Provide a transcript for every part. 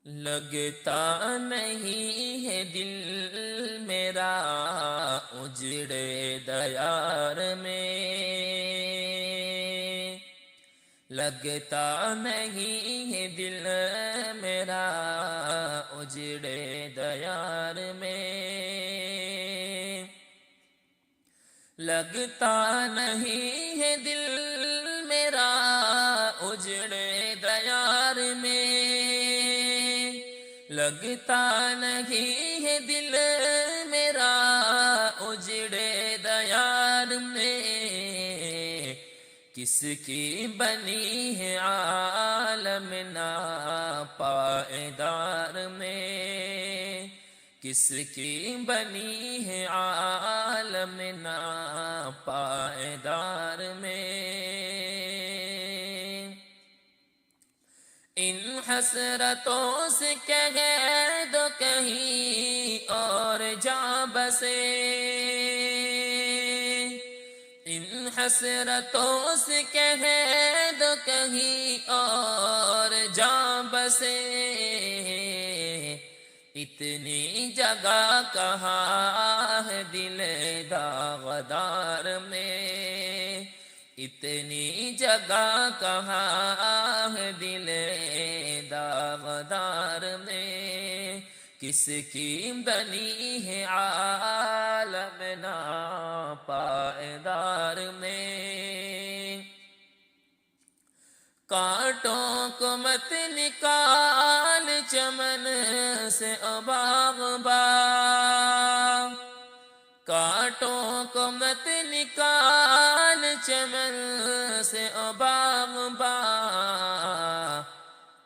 لگتا نہیں ہے دل میرا اجڑے دیار میں، لگتا نہیں ہے دل میرا اجڑے دیار میں، لگتا نہیں ہے دل میرا اجڑے دیار میں، لگتا نہیں ہے دل میرا اجڑے دیار میں، کس کی بنی ہے عالم ناپائیدار میں، کس کی بنی ہے عالم ناپائیدار میں، ان حسرتوں سے کہہ دو کہیں اور جا بسے، ان حسرتوں سے کہہ دو کہیں اور جا بسے، اتنی جگہ کہاں ہے دل داغدار میں، اتنی جگہ کہاں ہے دل داغدار میں، کس کی بنی ہے عالم ناپائیدار میں، کانٹوں کو مت نکال چمن سے او باغباں، کانٹوں کو مت نکال چمن سے او باغباں،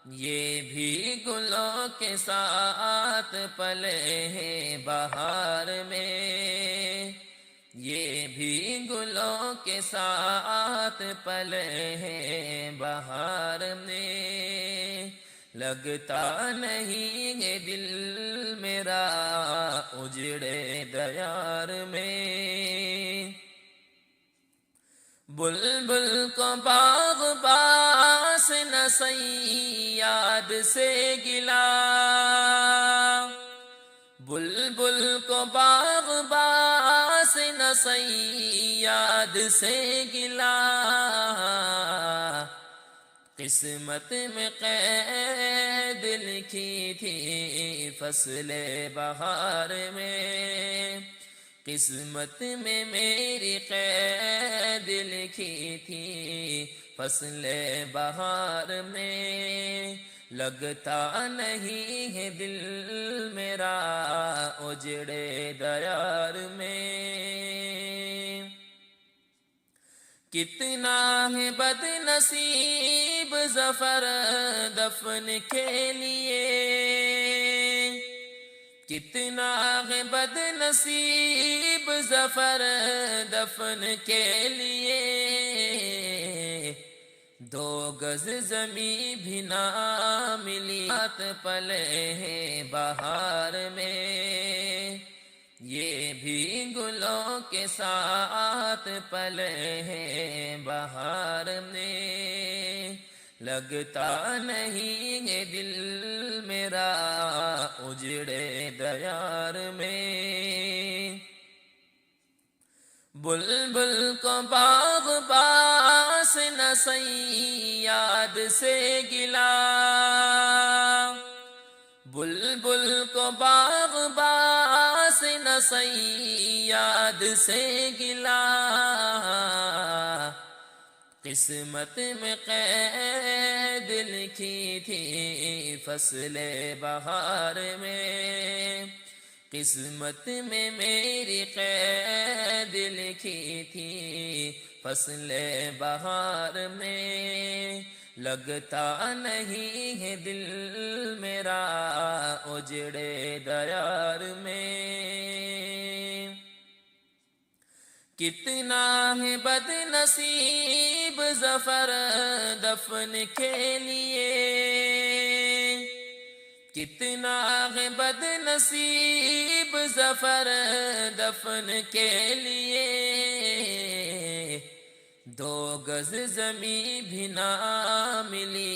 یہ بھی گلوں کے ساتھ پلے ہیں بہار میں، یہ بھی گلوں کے ساتھ پلے ہیں بہار میں، لگتا نہیں ہے دل میرا اجڑے دیار میں، بلبل کو باغباں سے نہ صیاد سے گلا، بلبل کو باغباں سے نہ صیاد سے گلا، قسمت میں قید لکھی تھی فصل بہار میں، قسمت میں میری قید لکھی تھی فصل بہار میں، لگتا نہیں ہے دل میرا اجڑے دیار میں، کتنا ہے بد نصیب ظفر دفن کے لیے، کتنا ہے بد نصیب ظفر دفن کے لیے، دو گز زمیں بھی نہ ملی ہاتھ پلے ہیں بہار میں، یہ بھی گلوں کے ساتھ پلے ہیں بہار میں، لگتا نہیں ہے دل میرا اجڑے دیار میں، بلبل کو باغباں سے نہ صیاد سے گلا، بلبل کو باغباں سے نہ صیاد سے گلا، قسمت میں قید لکھی تھی فصل بہار میں، قسمت میں میری قید لکھی تھی فصل بہار میں، لگتا نہیں ہے دل میرا اجڑے دیار میں، کتنا ہے بد نصیب ظفر دفن کے لیے، کتنا ہے بد نصیب ظفر دفن کے لیے، دو گز زمیں بھی نہ ملی